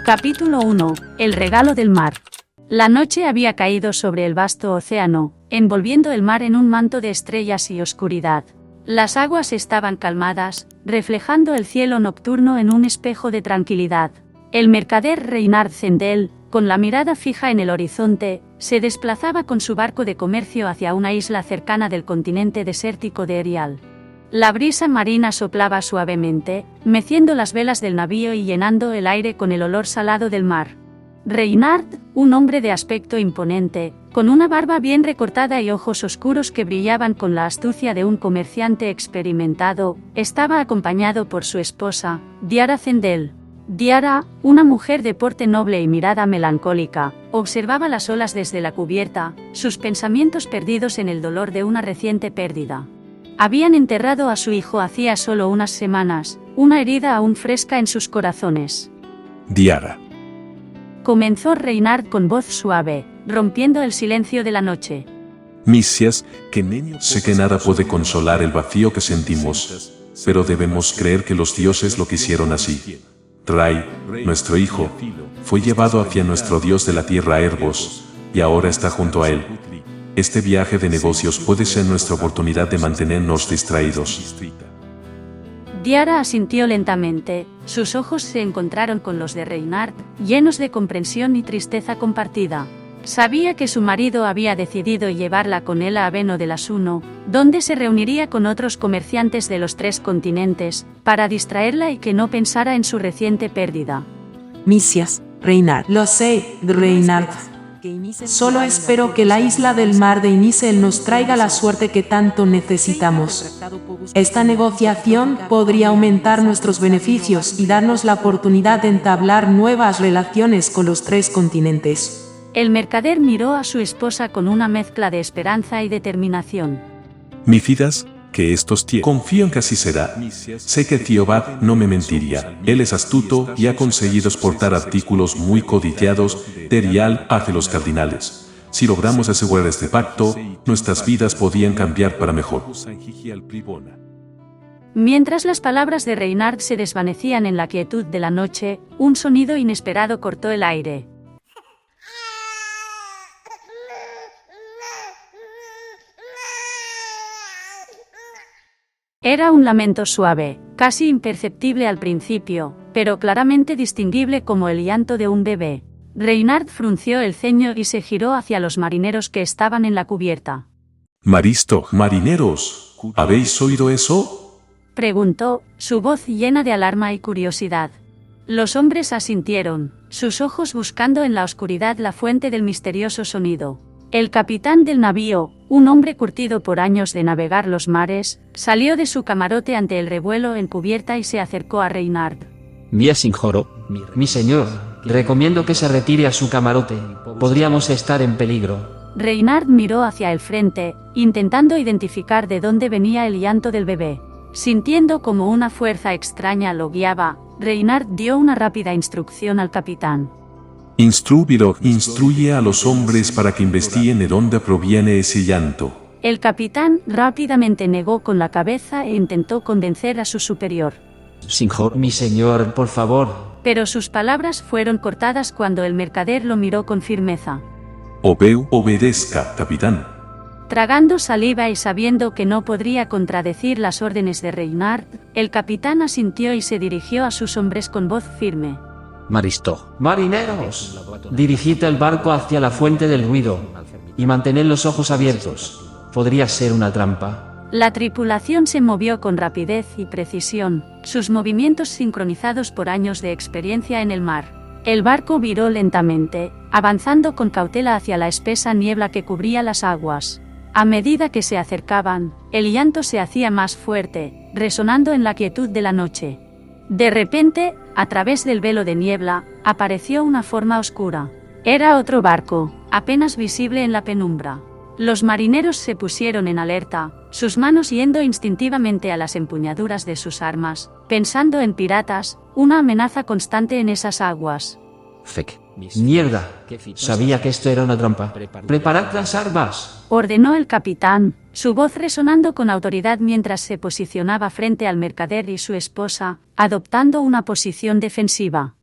Capítulo 1. El regalo del mar. La noche había caído sobre el vasto océano, envolviendo el mar en un manto de estrellas y oscuridad. Las aguas estaban calmadas, reflejando el cielo nocturno en un espejo de tranquilidad. El mercader Reynard Zendel, con la mirada fija en el horizonte, se desplazaba con su barco de comercio hacia una isla cercana del continente desértico de Erial. La brisa marina soplaba suavemente, meciendo las velas del navío y llenando el aire con el olor salado del mar. Reynard, un hombre de aspecto imponente, con una barba bien recortada y ojos oscuros que brillaban con la astucia de un comerciante experimentado, estaba acompañado por su esposa, Diara Zendel. Diara, una mujer de porte noble y mirada melancólica, observaba las olas desde la cubierta, sus pensamientos perdidos en el dolor de una reciente pérdida. Habían enterrado a su hijo hacía solo unas semanas, una herida aún fresca en sus corazones. Diara. Comenzó Reynard con voz suave, rompiendo el silencio de la noche. Misias, sé que nada puede consolar el vacío que sentimos, pero debemos creer que los dioses lo quisieron así. Rai, nuestro hijo, fue llevado hacia nuestro dios de la tierra Erebos, y ahora está junto a él. Este viaje de negocios puede ser nuestra oportunidad de mantenernos distraídos. Diara asintió lentamente, sus ojos se encontraron con los de Reynard, llenos de comprensión y tristeza compartida. Sabía que su marido había decidido llevarla con él a Aveno de Lasuno, donde se reuniría con otros comerciantes de los 3 continentes, para distraerla y que no pensara en su reciente pérdida. Misias, Reynard. Lo sé, Reynard. Solo espero que la isla del mar de Inisel nos traiga la suerte que tanto necesitamos. Esta negociación podría aumentar nuestros beneficios y darnos la oportunidad de entablar nuevas relaciones con los 3 continentes. El mercader miró a su esposa con una mezcla de esperanza y determinación. Mi Fidas, que estos tiempos. Confío en que así será. Sé que Tiobad no me mentiría. Él es astuto y ha conseguido exportar artículos muy codiciados de Erial hacia los cardinales. Si logramos asegurar este pacto, nuestras vidas podían cambiar para mejor. Mientras las palabras de Reynard se desvanecían en la quietud de la noche, un sonido inesperado cortó el aire. Era un lamento suave, casi imperceptible al principio, pero claramente distinguible como el llanto de un bebé. Reynard frunció el ceño y se giró hacia los marineros que estaban en la cubierta. Marineros, ¿habéis oído eso? Preguntó, su voz llena de alarma y curiosidad. Los hombres asintieron, sus ojos buscando en la oscuridad la fuente del misterioso sonido. El capitán del navío, un hombre curtido por años de navegar los mares, salió de su camarote ante el revuelo en cubierta y se acercó a Reynard. Mi señor, recomiendo que se retire a su camarote, podríamos estar en peligro. Reynard miró hacia el frente, intentando identificar de dónde venía el llanto del bebé. Sintiendo como una fuerza extraña lo guiaba, Reynard dio una rápida instrucción al capitán. Instruye a los hombres para que investiguen de dónde proviene ese llanto. El capitán rápidamente negó con la cabeza e intentó convencer a su superior. Mi señor, por favor. Pero sus palabras fueron cortadas cuando el mercader lo miró con firmeza. Obedezca, capitán. Tragando saliva y sabiendo que no podría contradecir las órdenes de Reynard, el capitán asintió y se dirigió a sus hombres con voz firme. Marineros, dirigid el barco hacia la fuente del ruido y mantened los ojos abiertos. Podría ser una trampa. La tripulación se movió con rapidez y precisión, sus movimientos sincronizados por años de experiencia en el mar. El barco viró lentamente, avanzando con cautela hacia la espesa niebla que cubría las aguas. A medida que se acercaban, el llanto se hacía más fuerte, resonando en la quietud de la noche. De repente, a través del velo de niebla, apareció una forma oscura. Era otro barco, apenas visible en la penumbra. Los marineros se pusieron en alerta, sus manos yendo instintivamente a las empuñaduras de sus armas, pensando en piratas, una amenaza constante en esas aguas. Mierda, sabía que esto era una trampa. Preparad las armas, ordenó el capitán, su voz resonando con autoridad mientras se posicionaba frente al mercader y su esposa, adoptando una posición defensiva.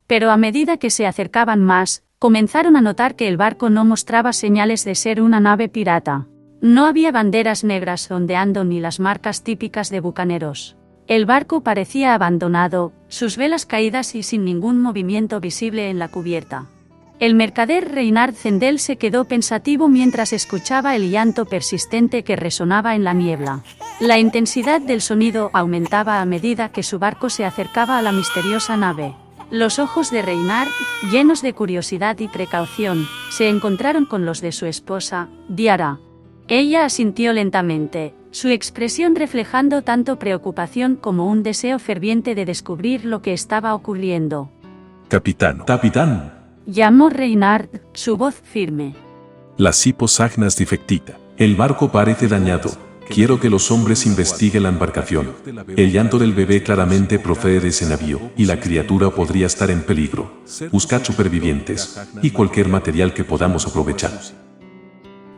Pero a medida que se acercaban más, comenzaron a notar que el barco no mostraba señales de ser una nave pirata. No había banderas negras ondeando ni las marcas típicas de bucaneros. El barco parecía abandonado, sus velas caídas y sin ningún movimiento visible en la cubierta. El mercader Reynard Zendel se quedó pensativo mientras escuchaba el llanto persistente que resonaba en la niebla. La intensidad del sonido aumentaba a medida que su barco se acercaba a la misteriosa nave. Los ojos de Reynard, llenos de curiosidad y precaución, se encontraron con los de su esposa, Diara. Ella asintió lentamente, su expresión reflejando tanto preocupación como un deseo ferviente de descubrir lo que estaba ocurriendo. Capitán. Llamó Reynard, su voz firme. La Siposagnas defectita. El barco parece dañado. Quiero que los hombres investiguen la embarcación. El llanto del bebé claramente procede de ese navío, y la criatura podría estar en peligro. Buscad supervivientes, y cualquier material que podamos aprovechar.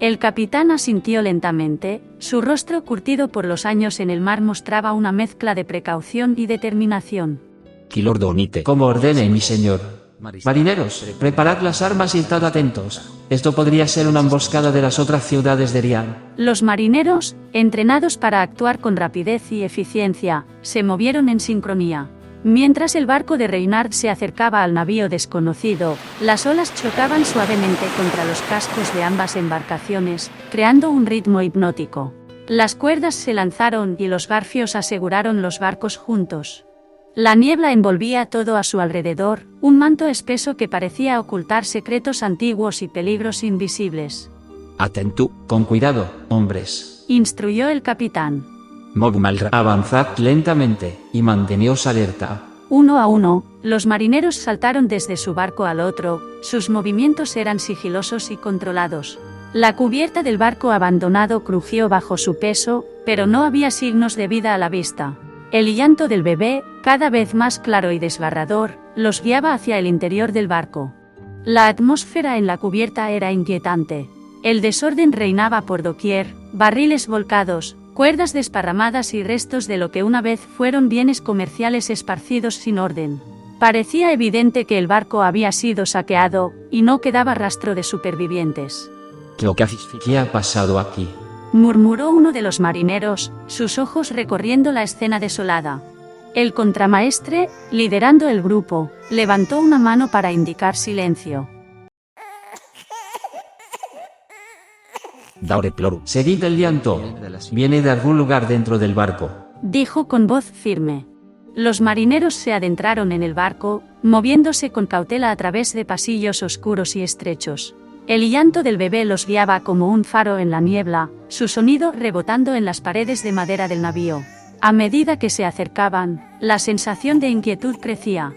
El capitán asintió lentamente, su rostro curtido por los años en el mar mostraba una mezcla de precaución y determinación. Quilordonite. Como ordene mi señor. Marineros, preparad las armas y estad atentos. Esto podría ser una emboscada de las otras ciudades de Rian. Los marineros, entrenados para actuar con rapidez y eficiencia, se movieron en sincronía. Mientras el barco de Reynard se acercaba al navío desconocido, las olas chocaban suavemente contra los cascos de ambas embarcaciones, creando un ritmo hipnótico. Las cuerdas se lanzaron y los garfios aseguraron los barcos juntos. La niebla envolvía todo a su alrededor, un manto espeso que parecía ocultar secretos antiguos y peligros invisibles. Atentú, con cuidado, hombres. Instruyó el capitán. Mogmalra. Avanzad lentamente, y manteneos alerta. Uno a uno, los marineros saltaron desde su barco al otro, sus movimientos eran sigilosos y controlados. La cubierta del barco abandonado crujió bajo su peso, pero no había signos de vida a la vista. El llanto del bebé, cada vez más claro y desgarrador, los guiaba hacia el interior del barco. La atmósfera en la cubierta era inquietante. El desorden reinaba por doquier, barriles volcados, cuerdas desparramadas y restos de lo que una vez fueron bienes comerciales esparcidos sin orden. Parecía evidente que el barco había sido saqueado, y no quedaba rastro de supervivientes. ¿Qué ha pasado aquí? Murmuró uno de los marineros, sus ojos recorriendo la escena desolada. El contramaestre, liderando el grupo, levantó una mano para indicar silencio. Seguid el llanto. Viene de algún lugar dentro del barco. Dijo con voz firme. Los marineros se adentraron en el barco, moviéndose con cautela a través de pasillos oscuros y estrechos. El llanto del bebé los guiaba como un faro en la niebla, su sonido rebotando en las paredes de madera del navío. A medida que se acercaban, la sensación de inquietud crecía.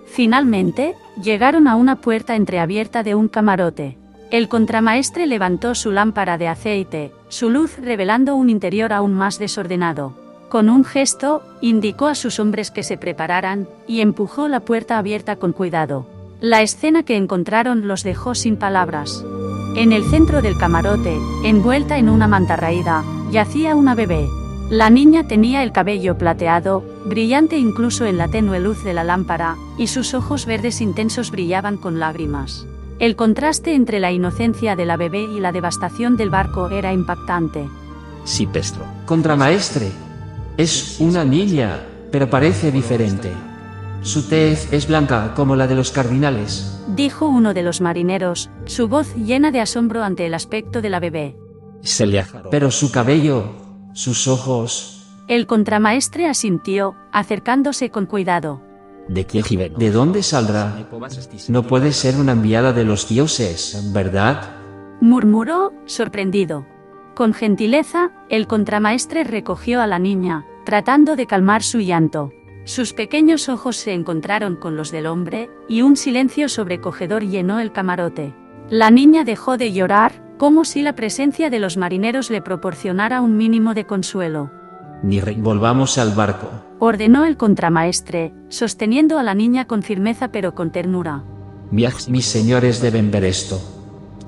Finalmente, llegaron a una puerta entreabierta de un camarote. El contramaestre levantó su lámpara de aceite, su luz revelando un interior aún más desordenado. Con un gesto, indicó a sus hombres que se prepararan, y empujó la puerta abierta con cuidado. La escena que encontraron los dejó sin palabras. En el centro del camarote, envuelta en una manta raída, yacía una bebé. La niña tenía el cabello plateado, brillante incluso en la tenue luz de la lámpara, y sus ojos verdes intensos brillaban con lágrimas. El contraste entre la inocencia de la bebé y la devastación del barco era impactante. Sí, Pestro. Contramaestre. Es una niña, pero parece diferente. Su tez es blanca como la de los cardinales. Dijo uno de los marineros, su voz llena de asombro ante el aspecto de la bebé. Pero su cabello, sus ojos... El contramaestre asintió, acercándose con cuidado. ¿De dónde saldrá? No puede ser una enviada de los dioses, ¿verdad? Murmuró, sorprendido. Con gentileza, el contramaestre recogió a la niña, tratando de calmar su llanto. Sus pequeños ojos se encontraron con los del hombre, y un silencio sobrecogedor llenó el camarote. La niña dejó de llorar, como si la presencia de los marineros le proporcionara un mínimo de consuelo. Volvamos al barco, ordenó el contramaestre, sosteniendo a la niña con firmeza pero con ternura. Mis señores deben ver esto,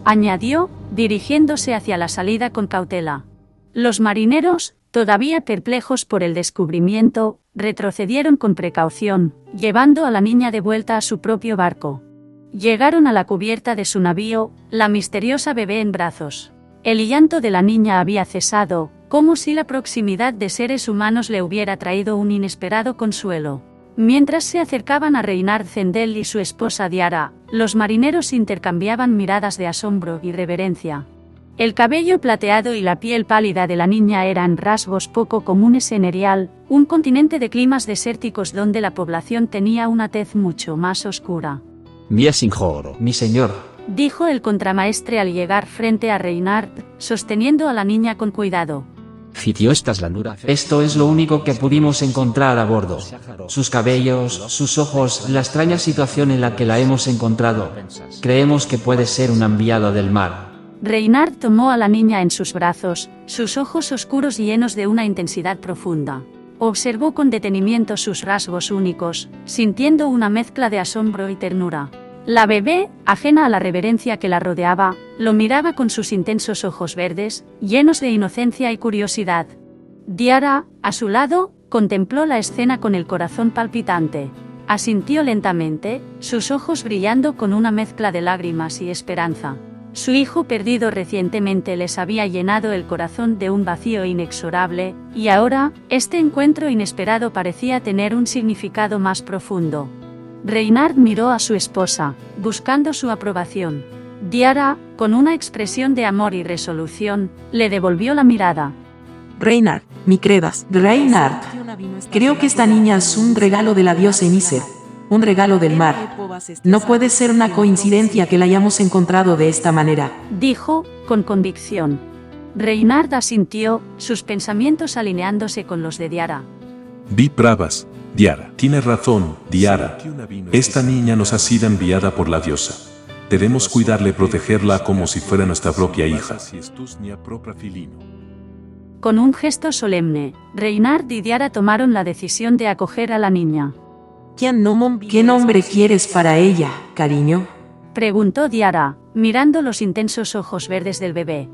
añadió, dirigiéndose hacia la salida con cautela. Los marineros, Todavía perplejos por el descubrimiento, retrocedieron con precaución, llevando a la niña de vuelta a su propio barco. Llegaron a la cubierta de su navío, la misteriosa bebé en brazos. El llanto de la niña había cesado, como si la proximidad de seres humanos le hubiera traído un inesperado consuelo. Mientras se acercaban a Reynard Zendel y su esposa Diara, los marineros intercambiaban miradas de asombro y reverencia. El cabello plateado y la piel pálida de la niña eran rasgos poco comunes en Erial, un continente de climas desérticos donde la población tenía una tez mucho más oscura. Mi señor, Dijo el contramaestre al llegar frente a Reynard, sosteniendo a la niña con cuidado. Esto es lo único que pudimos encontrar a bordo. Sus cabellos, sus ojos, la extraña situación en la que la hemos encontrado. Creemos que puede ser un enviado del mar. Reynard tomó a la niña en sus brazos, sus ojos oscuros llenos de una intensidad profunda. Observó con detenimiento sus rasgos únicos, sintiendo una mezcla de asombro y ternura. La bebé, ajena a la reverencia que la rodeaba, lo miraba con sus intensos ojos verdes, llenos de inocencia y curiosidad. Diara, a su lado, contempló la escena con el corazón palpitante. Asintió lentamente, sus ojos brillando con una mezcla de lágrimas y esperanza. Su hijo perdido recientemente les había llenado el corazón de un vacío inexorable, y ahora, este encuentro inesperado parecía tener un significado más profundo. Reynard miró a su esposa, buscando su aprobación. Diara, con una expresión de amor y resolución, le devolvió la mirada. Reynard, mi credas, Reynard. Creo que esta niña es un regalo de la diosa Nícer, un regalo del mar. No puede ser una coincidencia que la hayamos encontrado de esta manera. Dijo, con convicción. Reynard asintió, sus pensamientos alineándose con los de Diara. Vi bravas, Diara. Tienes razón, Diara. Esta niña nos ha sido enviada por la diosa. Debemos cuidarla y protegerla como si fuera nuestra propia hija. Con un gesto solemne, Reynard y Diara tomaron la decisión de acoger a la niña. ¿Qué nombre quieres para ella, cariño? Preguntó Diara, mirando los intensos ojos verdes del bebé.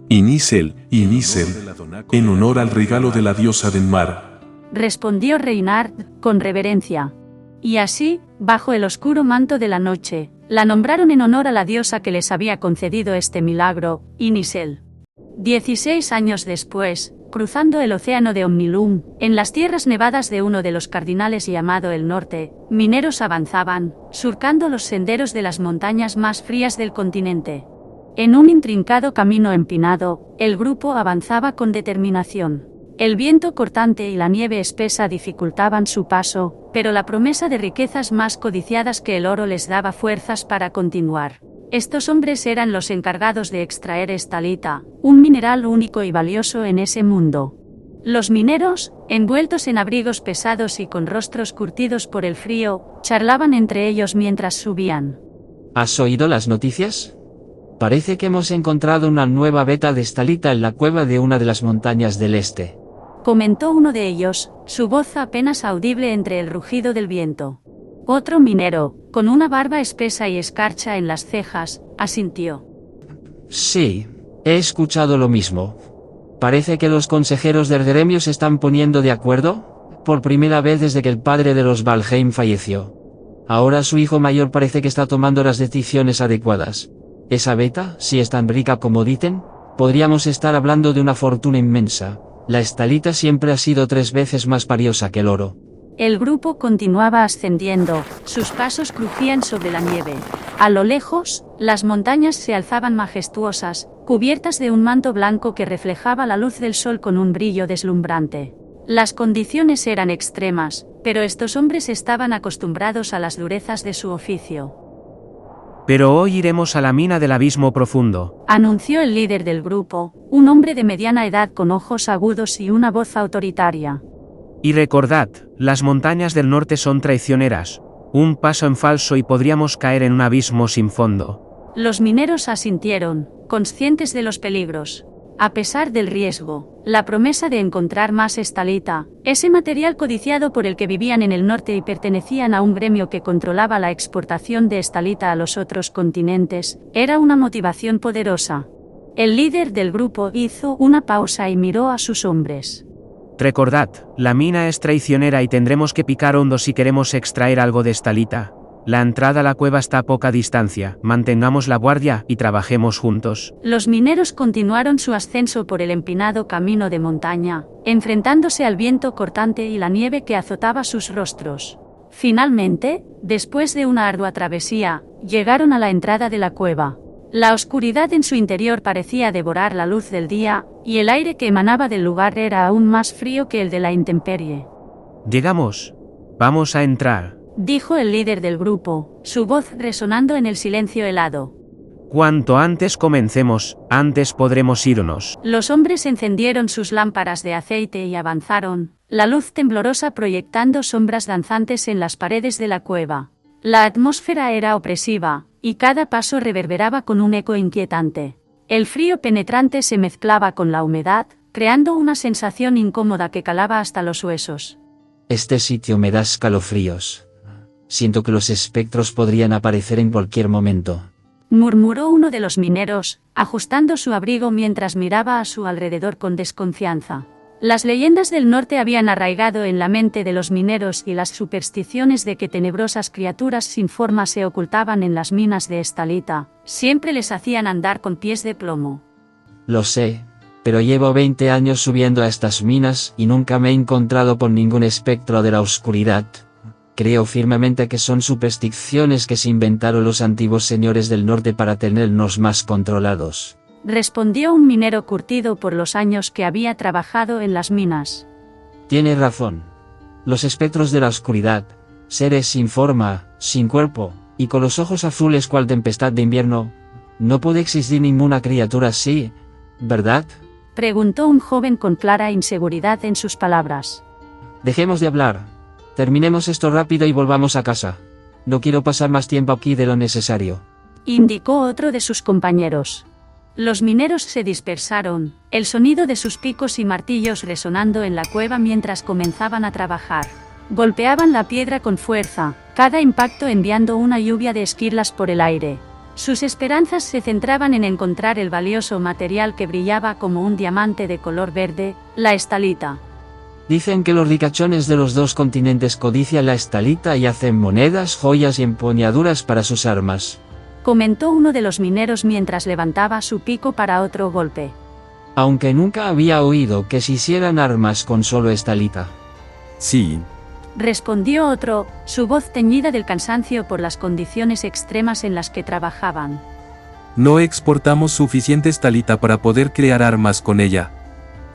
Inisel, en honor al regalo de la diosa del mar. Respondió Reynard, con reverencia. Y así, bajo el oscuro manto de la noche, la nombraron en honor a la diosa que les había concedido este milagro, Inisel. 16 años después, cruzando el océano de Omnilum, en las tierras nevadas de uno de los cardinales llamado el Norte, mineros avanzaban, surcando los senderos de las montañas más frías del continente. En un intrincado camino empinado, el grupo avanzaba con determinación. El viento cortante y la nieve espesa dificultaban su paso, pero la promesa de riquezas más codiciadas que el oro les daba fuerzas para continuar. Estos hombres eran los encargados de extraer estalita, un mineral único y valioso en ese mundo. Los mineros, envueltos en abrigos pesados y con rostros curtidos por el frío, charlaban entre ellos mientras subían. ¿Has oído las noticias? Parece que hemos encontrado una nueva veta de estalita en la cueva de una de las montañas del este. Comentó uno de ellos, su voz apenas audible entre el rugido del viento. Otro minero, con una barba espesa y escarcha en las cejas, asintió. Sí, he escuchado lo mismo. Parece que los consejeros del gremio se están poniendo de acuerdo, por primera vez desde que el padre de los Valheim falleció. Ahora su hijo mayor parece que está tomando las decisiones adecuadas. Esa veta, si es tan rica como dicen, podríamos estar hablando de una fortuna inmensa. La estalita siempre ha sido 3 veces más valiosa que el oro. El grupo continuaba ascendiendo, sus pasos crujían sobre la nieve. A lo lejos, las montañas se alzaban majestuosas, cubiertas de un manto blanco que reflejaba la luz del sol con un brillo deslumbrante. Las condiciones eran extremas, pero estos hombres estaban acostumbrados a las durezas de su oficio. Pero hoy iremos a la mina del abismo profundo, Anunció el líder del grupo, un hombre de mediana edad con ojos agudos y una voz autoritaria. y recordad, las montañas del norte son traicioneras. Un paso en falso y podríamos caer en un abismo sin fondo. Los mineros asintieron, conscientes de los peligros. A pesar del riesgo, la promesa de encontrar más estalita, ese material codiciado por el que vivían en el norte y pertenecían a un gremio que controlaba la exportación de estalita a los otros continentes, era una motivación poderosa. El líder del grupo hizo una pausa y miró a sus hombres. Recordad, la mina es traicionera y tendremos que picar hondo si queremos extraer algo de Estalita. La entrada a la cueva está a poca distancia, mantengamos la guardia y trabajemos juntos. Los mineros continuaron su ascenso por el empinado camino de montaña, enfrentándose al viento cortante y la nieve que azotaba sus rostros. Finalmente, después de una ardua travesía, llegaron a la entrada de la cueva. La oscuridad en su interior parecía devorar la luz del día, y el aire que emanaba del lugar era aún más frío que el de la intemperie. Llegamos. Vamos a entrar. Dijo el líder del grupo, su voz resonando en el silencio helado. Cuanto antes comencemos, antes podremos irnos. Los hombres encendieron sus lámparas de aceite y avanzaron, la luz temblorosa proyectando sombras danzantes en las paredes de la cueva. La atmósfera era opresiva, y cada paso reverberaba con un eco inquietante. El frío penetrante se mezclaba con la humedad, creando una sensación incómoda que calaba hasta los huesos. Este sitio me da escalofríos. Siento que los espectros podrían aparecer en cualquier momento. Murmuró uno de los mineros, ajustando su abrigo mientras miraba a su alrededor con desconfianza. Las leyendas del norte habían arraigado en la mente de los mineros y las supersticiones de que tenebrosas criaturas sin forma se ocultaban en las minas de Estalita, siempre les hacían andar con pies de plomo. Lo sé, pero llevo 20 años subiendo a estas minas y nunca me he encontrado con ningún espectro de la oscuridad. Creo firmemente que son supersticiones que se inventaron los antiguos señores del norte para tenernos más controlados. Respondió un minero curtido por los años que había trabajado en las minas. Tiene razón. Los espectros de la oscuridad, seres sin forma, sin cuerpo, y con los ojos azules cual tempestad de invierno, no puede existir ninguna criatura así, ¿verdad? Preguntó un joven con clara inseguridad en sus palabras. Dejemos de hablar. Terminemos esto rápido y volvamos a casa. No quiero pasar más tiempo aquí de lo necesario. Indicó otro de sus compañeros. Los mineros se dispersaron, el sonido de sus picos y martillos resonando en la cueva mientras comenzaban a trabajar. Golpeaban la piedra con fuerza, cada impacto enviando una lluvia de esquirlas por el aire. Sus esperanzas se centraban en encontrar el valioso material que brillaba como un diamante de color verde, la estalita. Dicen que los ricachones de los dos continentes codician la estalita y hacen monedas, joyas y empuñaduras para sus armas. Comentó uno de los mineros mientras levantaba su pico para otro golpe. Aunque nunca había oído que se hicieran armas con solo estalita. Sí. Respondió otro, su voz teñida del cansancio por las condiciones extremas en las que trabajaban. No exportamos suficiente estalita para poder crear armas con ella.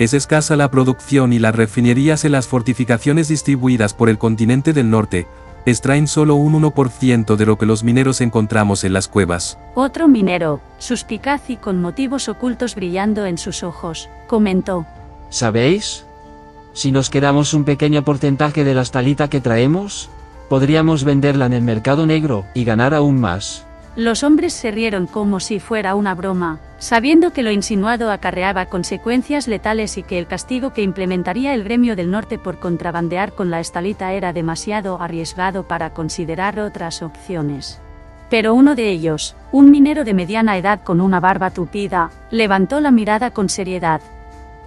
Es escasa la producción y las refinerías en las fortificaciones distribuidas por el continente del norte extraen solo un 1% de lo que los mineros encontramos en las cuevas. Otro minero, suspicaz y con motivos ocultos brillando en sus ojos, comentó. ¿Sabéis? Si nos quedamos un pequeño porcentaje de la estalita que traemos, podríamos venderla en el mercado negro y ganar aún más. Los hombres se rieron como si fuera una broma, sabiendo que lo insinuado acarreaba consecuencias letales y que el castigo que implementaría el gremio del norte por contrabandear con la estalita era demasiado arriesgado para considerar otras opciones. Pero uno de ellos, un minero de mediana edad con una barba tupida, levantó la mirada con seriedad.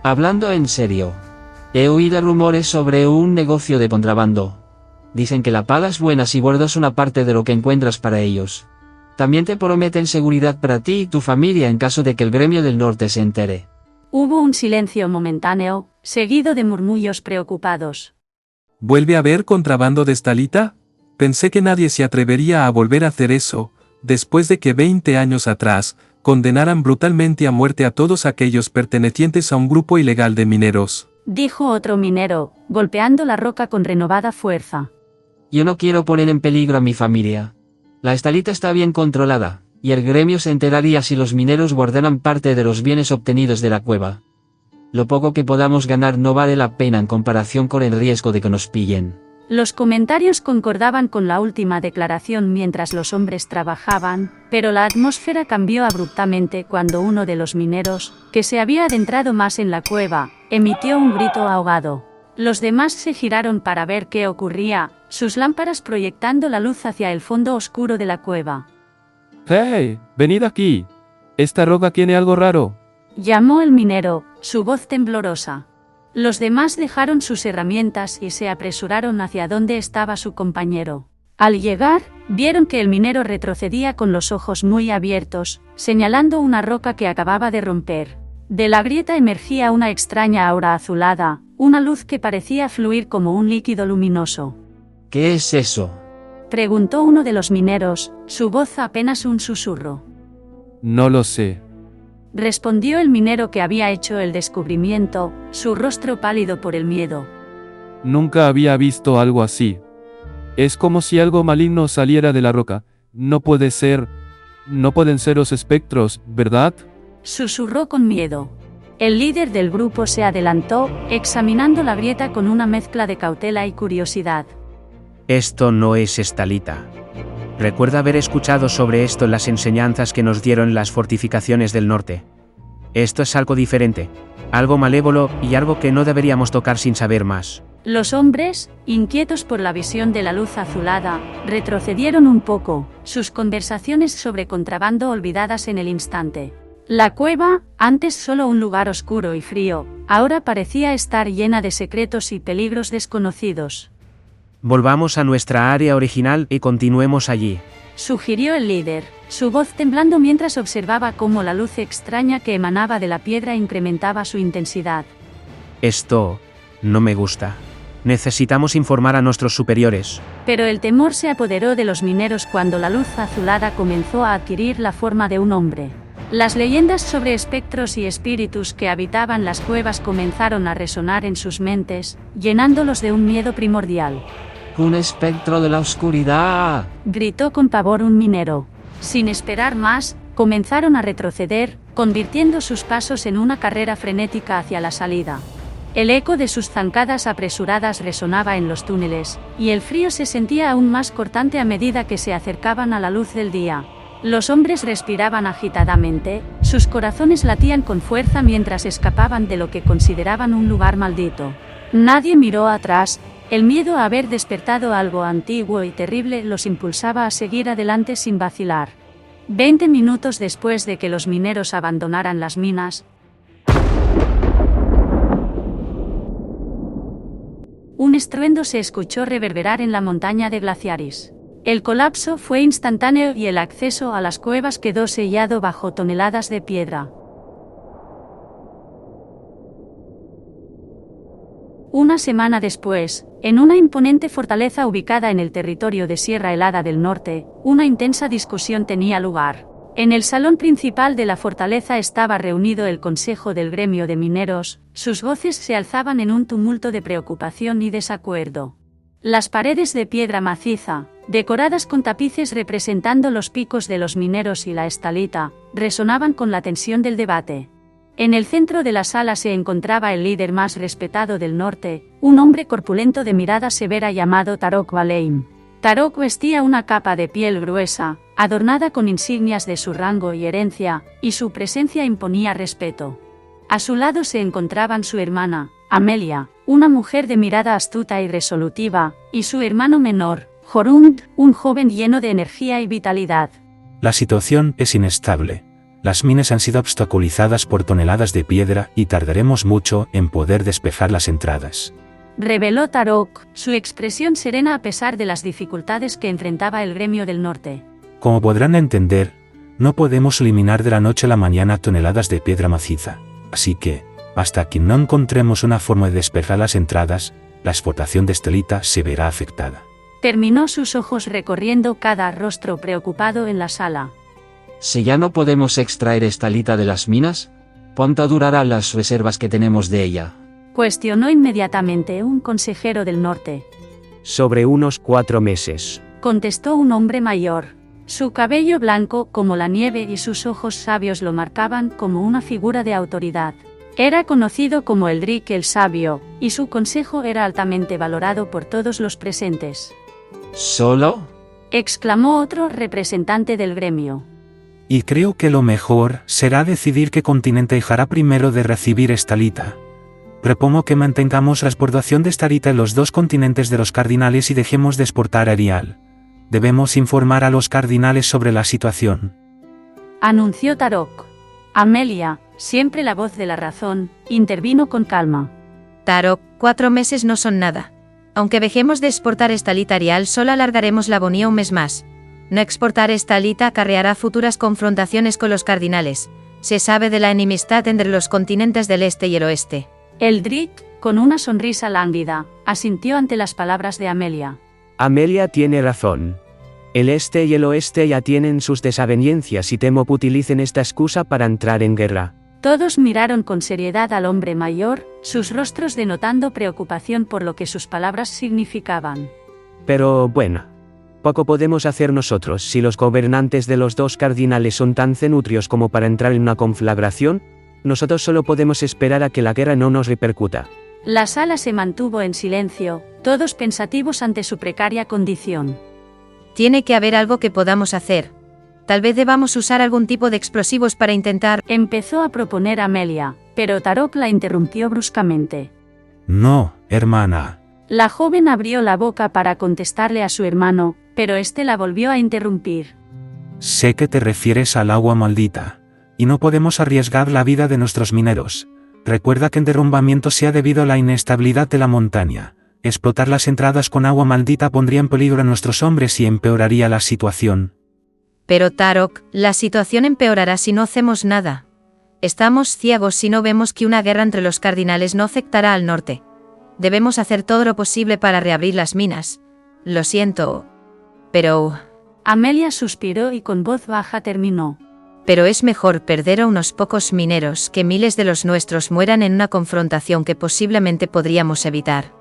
Hablando en serio, he oído rumores sobre un negocio de contrabando. Dicen que la paga es buena si guardas una parte de lo que encuentras para ellos. También te prometen seguridad para ti y tu familia en caso de que el gremio del norte se entere. Hubo un silencio momentáneo, seguido de murmullos preocupados. ¿Vuelve a haber contrabando de estalita? Pensé que nadie se atrevería a volver a hacer eso, después de que 20 años atrás, condenaran brutalmente a muerte a todos aquellos pertenecientes a un grupo ilegal de mineros. Dijo otro minero, golpeando la roca con renovada fuerza. Yo no quiero poner en peligro a mi familia. La estalita está bien controlada, y el gremio se enteraría si los mineros guardaran parte de los bienes obtenidos de la cueva. Lo poco que podamos ganar no vale la pena en comparación con el riesgo de que nos pillen. Los comentarios concordaban con la última declaración mientras los hombres trabajaban, pero la atmósfera cambió abruptamente cuando uno de los mineros, que se había adentrado más en la cueva, emitió un grito ahogado. Los demás se giraron para ver qué ocurría, sus lámparas proyectando la luz hacia el fondo oscuro de la cueva. ¡Hey! ¡Venid aquí! Esta roca tiene algo raro. Llamó el minero, su voz temblorosa. Los demás dejaron sus herramientas y se apresuraron hacia donde estaba su compañero. Al llegar, vieron que el minero retrocedía con los ojos muy abiertos, señalando una roca que acababa de romper. De la grieta emergía una extraña aura azulada, una luz que parecía fluir como un líquido luminoso. ¿Qué es eso? Preguntó uno de los mineros, su voz apenas un susurro. No lo sé. Respondió el minero que había hecho el descubrimiento, su rostro pálido por el miedo. Nunca había visto algo así. Es como si algo maligno saliera de la roca. No puede ser. No pueden ser los espectros, ¿verdad? Susurró con miedo. El líder del grupo se adelantó, examinando la grieta con una mezcla de cautela y curiosidad. Esto no es estalita. Recuerda haber escuchado sobre esto en las enseñanzas que nos dieron las fortificaciones del norte. Esto es algo diferente, algo malévolo y algo que no deberíamos tocar sin saber más. Los hombres, inquietos por la visión de la luz azulada, retrocedieron un poco, sus conversaciones sobre contrabando olvidadas en el instante. La cueva, antes solo un lugar oscuro y frío, ahora parecía estar llena de secretos y peligros desconocidos. Volvamos a nuestra área original y continuemos allí. Sugirió el líder, su voz temblando mientras observaba cómo la luz extraña que emanaba de la piedra incrementaba su intensidad. Esto no me gusta. Necesitamos informar a nuestros superiores. Pero el temor se apoderó de los mineros cuando la luz azulada comenzó a adquirir la forma de un hombre. Las leyendas sobre espectros y espíritus que habitaban las cuevas comenzaron a resonar en sus mentes, llenándolos de un miedo primordial. ¡Un espectro de la oscuridad! Gritó con pavor un minero. Sin esperar más, comenzaron a retroceder, convirtiendo sus pasos en una carrera frenética hacia la salida. El eco de sus zancadas apresuradas resonaba en los túneles, y el frío se sentía aún más cortante a medida que se acercaban a la luz del día. Los hombres respiraban agitadamente, sus corazones latían con fuerza mientras escapaban de lo que consideraban un lugar maldito. Nadie miró atrás, el miedo a haber despertado algo antiguo y terrible los impulsaba a seguir adelante sin vacilar. 20 minutos después de que los mineros abandonaran las minas, un estruendo se escuchó reverberar en la montaña de Glaciaris. El colapso fue instantáneo y el acceso a las cuevas quedó sellado bajo toneladas de piedra. Una semana después, en una imponente fortaleza ubicada en el territorio de Sierra Helada del Norte, una intensa discusión tenía lugar. En el salón principal de la fortaleza estaba reunido el Consejo del Gremio de Mineros, sus voces se alzaban en un tumulto de preocupación y desacuerdo. Las paredes de piedra maciza, decoradas con tapices representando los picos de los mineros y la estalita, resonaban con la tensión del debate. En el centro de la sala se encontraba el líder más respetado del norte, un hombre corpulento de mirada severa llamado Tarok Baleim. Tarok vestía una capa de piel gruesa, adornada con insignias de su rango y herencia, y su presencia imponía respeto. A su lado se encontraban su hermana, Amelia, una mujer de mirada astuta y resolutiva, y su hermano menor, Jorund, un joven lleno de energía y vitalidad. La situación es inestable. Las minas han sido obstaculizadas por toneladas de piedra y tardaremos mucho en poder despejar las entradas. Reveló Tarok, su expresión serena a pesar de las dificultades que enfrentaba el Gremio del Norte. Como podrán entender, no podemos eliminar de la noche a la mañana toneladas de piedra maciza. Así que, hasta que no encontremos una forma de despejar las entradas, la explotación de estelita se verá afectada. Terminó sus ojos recorriendo cada rostro preocupado en la sala. Si ya no podemos extraer estalita de las minas, ¿cuánto durarán las reservas que tenemos de ella? Cuestionó inmediatamente un consejero del norte. Sobre unos 4 meses. Contestó un hombre mayor. Su cabello blanco como la nieve y sus ojos sabios lo marcaban como una figura de autoridad. Era conocido como Eldrick el Sabio, y su consejo era altamente valorado por todos los presentes. ¿Solo? Exclamó otro representante del gremio. Y creo que lo mejor será decidir qué continente dejará primero de recibir estalita. Propongo que mantengamos la exportación de estalita en los 2 continentes de los cardinales y dejemos de exportar a Erial. Debemos informar a los cardinales sobre la situación. Anunció Tarok. Amelia, siempre la voz de la razón, intervino con calma. Tarok, 4 meses no son nada. Aunque dejemos de exportar estalita Arial, solo alargaremos la agonía un mes más. No exportar estalita acarreará futuras confrontaciones con los cardinales. Se sabe de la enemistad entre los continentes del este y el oeste. Eldrick, con una sonrisa lánguida, asintió ante las palabras de Amelia. Amelia tiene razón. El este y el oeste ya tienen sus desavenencias y temo que utilicen esta excusa para entrar en guerra. Todos miraron con seriedad al hombre mayor, sus rostros denotando preocupación por lo que sus palabras significaban. Pero bueno, poco podemos hacer nosotros si los gobernantes de los 2 cardinales son tan cenutrios como para entrar en una conflagración. Nosotros solo podemos esperar a que la guerra no nos repercuta. La sala se mantuvo en silencio, todos pensativos ante su precaria condición. Tiene que haber algo que podamos hacer. Tal vez debamos usar algún tipo de explosivos para intentar... Empezó a proponer Amelia, pero Tarok la interrumpió bruscamente. No, hermana. La joven abrió la boca para contestarle a su hermano, pero este la volvió a interrumpir. Sé que te refieres al agua maldita. Y no podemos arriesgar la vida de nuestros mineros. Recuerda que el derrumbamiento se ha debido a la inestabilidad de la montaña. Explotar las entradas con agua maldita pondría en peligro a nuestros hombres y empeoraría la situación. Pero Tarok, la situación empeorará si no hacemos nada. Estamos ciegos si no vemos que una guerra entre los cardinales no afectará al norte. Debemos hacer todo lo posible para reabrir las minas. Lo siento. Pero... Amelia suspiró y con voz baja terminó. Pero es mejor perder a unos pocos mineros que miles de los nuestros mueran en una confrontación que posiblemente podríamos evitar.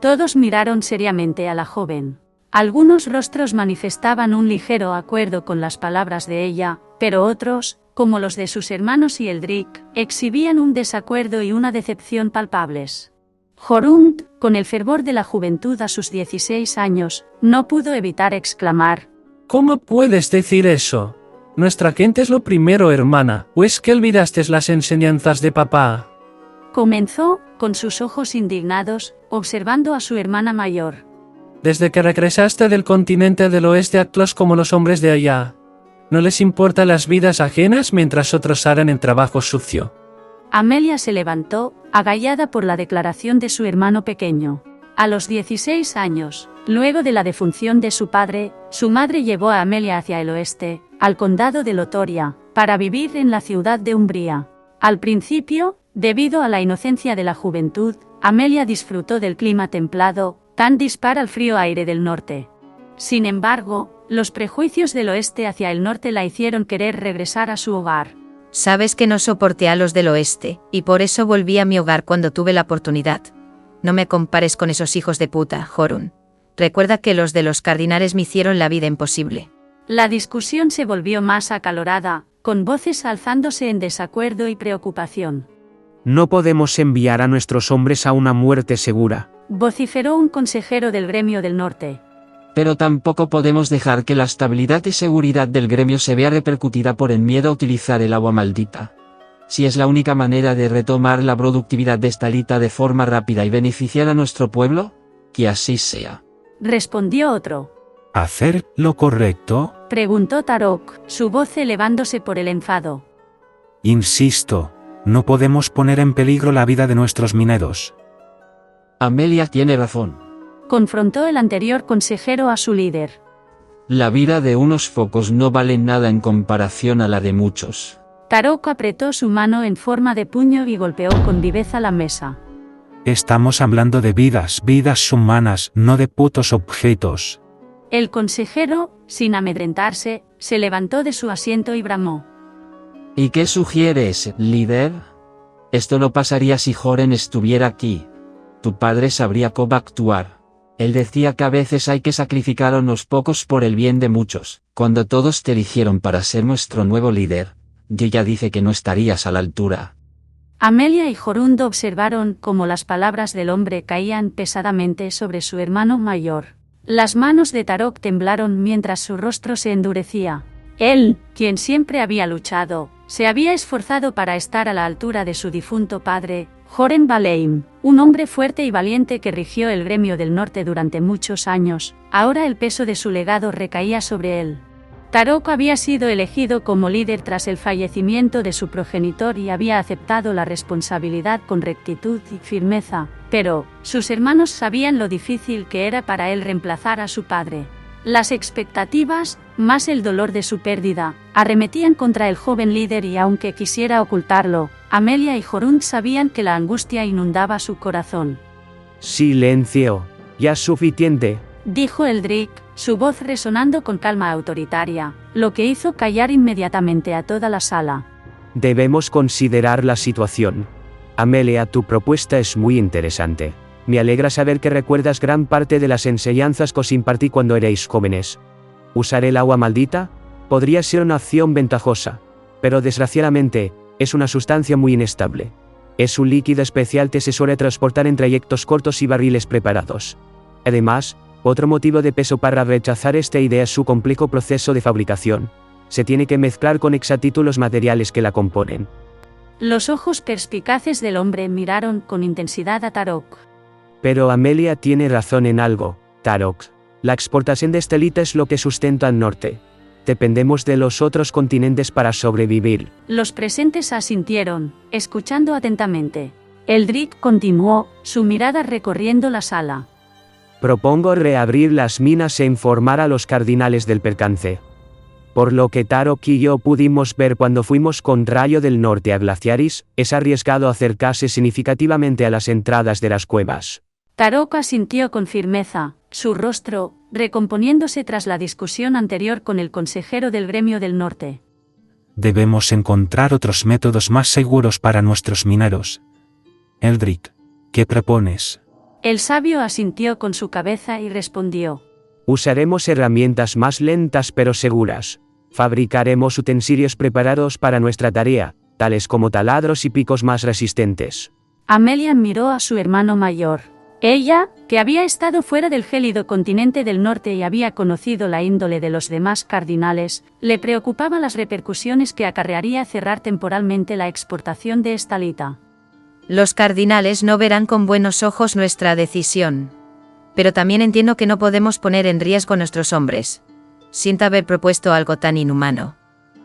Todos miraron seriamente a la joven. Algunos rostros manifestaban un ligero acuerdo con las palabras de ella, pero otros, como los de sus hermanos y Eldrick, exhibían un desacuerdo y una decepción palpables. Jorund, con el fervor de la juventud a sus 16 años, no pudo evitar exclamar: ¿Cómo puedes decir eso? Nuestra gente es lo primero, hermana, ¿o es que olvidaste las enseñanzas de papá? Comenzó, con sus ojos indignados, observando a su hermana mayor. Desde que regresaste del continente del oeste actúas como los hombres de allá. No les importan las vidas ajenas mientras otros harán el trabajo sucio. Amelia se levantó, agallada por la declaración de su hermano pequeño. A los 16 años, luego de la defunción de su padre, su madre llevó a Amelia hacia el oeste, al condado de Lotoria, para vivir en la ciudad de Umbría. Al principio, debido a la inocencia de la juventud, Amelia disfrutó del clima templado, tan dispar al frío aire del norte. Sin embargo, los prejuicios del oeste hacia el norte la hicieron querer regresar a su hogar. Sabes que no soporté a los del oeste, y por eso volví a mi hogar cuando tuve la oportunidad. No me compares con esos hijos de puta, Jorun. Recuerda que los de los cardinales me hicieron la vida imposible. La discusión se volvió más acalorada, con voces alzándose en desacuerdo y preocupación. No podemos enviar a nuestros hombres a una muerte segura, vociferó un consejero del gremio del norte. Pero tampoco podemos dejar que la estabilidad y seguridad del gremio se vea repercutida por el miedo a utilizar el agua maldita. Si es la única manera de retomar la productividad de estalita de forma rápida y beneficiar a nuestro pueblo, que así sea. Respondió otro. ¿Hacer lo correcto? Preguntó Tarok, su voz elevándose por el enfado. Insisto, no podemos poner en peligro la vida de nuestros mineros. Amelia tiene razón. Confrontó el anterior consejero a su líder. La vida de unos pocos no vale nada en comparación a la de muchos. Tarok apretó su mano en forma de puño y golpeó con viveza la mesa. Estamos hablando de vidas humanas, no de putos objetos. El consejero, sin amedrentarse, se levantó de su asiento y bramó. ¿Y qué sugieres, líder? Esto no pasaría si Joren estuviera aquí. Tu padre sabría cómo actuar. Él decía que a veces hay que sacrificar a unos pocos por el bien de muchos. Cuando todos te eligieron para ser nuestro nuevo líder, ya dice que no estarías a la altura. Amelia y Jorund observaron cómo las palabras del hombre caían pesadamente sobre su hermano mayor. Las manos de Tarok temblaron mientras su rostro se endurecía. Él, quien siempre había luchado, se había esforzado para estar a la altura de su difunto padre, Joren Valheim, un hombre fuerte y valiente que rigió el gremio del norte durante muchos años. Ahora el peso de su legado recaía sobre él. Tarok había sido elegido como líder tras el fallecimiento de su progenitor y había aceptado la responsabilidad con rectitud y firmeza, pero sus hermanos sabían lo difícil que era para él reemplazar a su padre. Las expectativas, más el dolor de su pérdida, arremetían contra el joven líder y aunque quisiera ocultarlo, Amelia y Jorund sabían que la angustia inundaba su corazón. Silencio. Ya es suficiente. Dijo Eldrick, su voz resonando con calma autoritaria, lo que hizo callar inmediatamente a toda la sala. Debemos considerar la situación. Amelia, tu propuesta es muy interesante. Me alegra saber que recuerdas gran parte de las enseñanzas que os impartí cuando erais jóvenes. ¿Usar el agua maldita? Podría ser una opción ventajosa, pero desgraciadamente, es una sustancia muy inestable. Es un líquido especial que se suele transportar en trayectos cortos y barriles preparados. Además, otro motivo de peso para rechazar esta idea es su complejo proceso de fabricación. Se tiene que mezclar con exactitud los materiales que la componen. Los ojos perspicaces del hombre miraron con intensidad a Tarok. Pero Amelia tiene razón en algo, Tarok. La exportación de estelita es lo que sustenta al norte. Dependemos de los otros continentes para sobrevivir. Los presentes asintieron, escuchando atentamente. Eldrick continuó, su mirada recorriendo la sala. Propongo reabrir las minas e informar a los cardinales del percance. Por lo que Tarok y yo pudimos ver cuando fuimos con Rayo del Norte a Glaciaris, es arriesgado acercarse significativamente a las entradas de las cuevas. Tarok asintió con firmeza, su rostro, recomponiéndose tras la discusión anterior con el consejero del Gremio del Norte. Debemos encontrar otros métodos más seguros para nuestros mineros. Eldrick, ¿qué propones? El sabio asintió con su cabeza y respondió. Usaremos herramientas más lentas pero seguras. Fabricaremos utensilios preparados para nuestra tarea, tales como taladros y picos más resistentes. Amelia miró a su hermano mayor. Ella, que había estado fuera del gélido continente del norte y había conocido la índole de los demás cardinales, le preocupaban las repercusiones que acarrearía cerrar temporalmente la exportación de estalita. Los cardinales no verán con buenos ojos nuestra decisión. Pero también entiendo que no podemos poner en riesgo a nuestros hombres. Siento haber propuesto algo tan inhumano.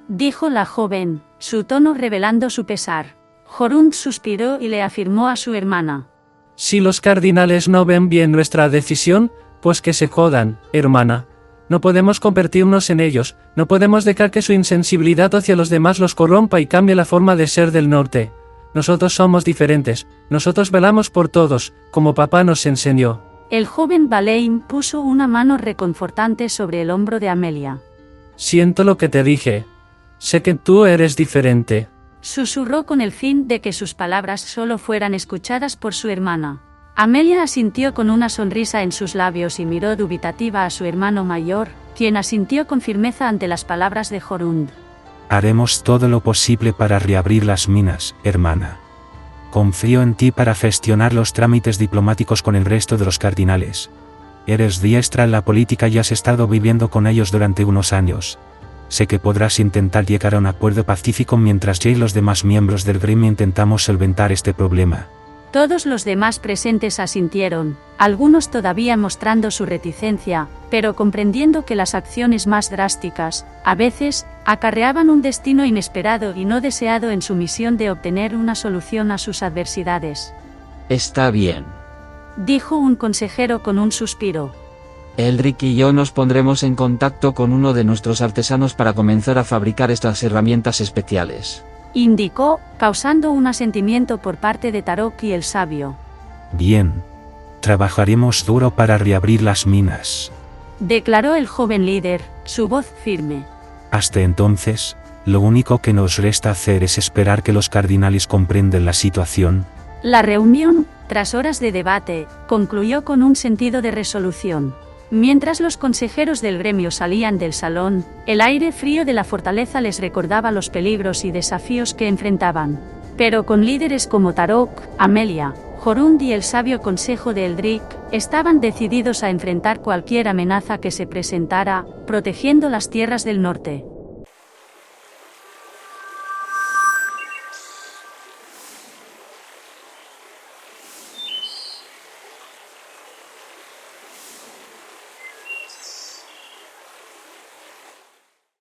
Dijo la joven, su tono revelando su pesar. Jorund suspiró y le afirmó a su hermana. Si los cardinales no ven bien nuestra decisión, pues que se jodan, hermana. No podemos convertirnos en ellos, no podemos dejar que su insensibilidad hacia los demás los corrompa y cambie la forma de ser del norte. Nosotros somos diferentes, nosotros velamos por todos, como papá nos enseñó. El joven Baleim puso una mano reconfortante sobre el hombro de Amelia. Siento lo que te dije. Sé que tú eres diferente. Susurró con el fin de que sus palabras solo fueran escuchadas por su hermana. Amelia asintió con una sonrisa en sus labios y miró dubitativa a su hermano mayor, quien asintió con firmeza ante las palabras de Jorund. Haremos todo lo posible para reabrir las minas, hermana. Confío en ti para gestionar los trámites diplomáticos con el resto de los cardinales. Eres diestra en la política y has estado viviendo con ellos durante unos años. Sé que podrás intentar llegar a un acuerdo pacífico mientras yo y los demás miembros del gremio intentamos solventar este problema. Todos los demás presentes asintieron, algunos todavía mostrando su reticencia, pero comprendiendo que las acciones más drásticas, a veces, acarreaban un destino inesperado y no deseado en su misión de obtener una solución a sus adversidades. Está bien. Dijo un consejero con un suspiro. Eldrick y yo nos pondremos en contacto con uno de nuestros artesanos para comenzar a fabricar estas herramientas especiales. Indicó, causando un asentimiento por parte de Tarok y el sabio. Bien. Trabajaremos duro para reabrir las minas. Declaró el joven líder, su voz firme. Hasta entonces, lo único que nos resta hacer es esperar que los cardinales comprenden la situación. La reunión, tras horas de debate, concluyó con un sentido de resolución. Mientras los consejeros del gremio salían del salón, el aire frío de la fortaleza les recordaba los peligros y desafíos que enfrentaban. Pero con líderes como Tarok, Amelia, Jorund y el sabio consejo de Eldrick, estaban decididos a enfrentar cualquier amenaza que se presentara, protegiendo las tierras del norte.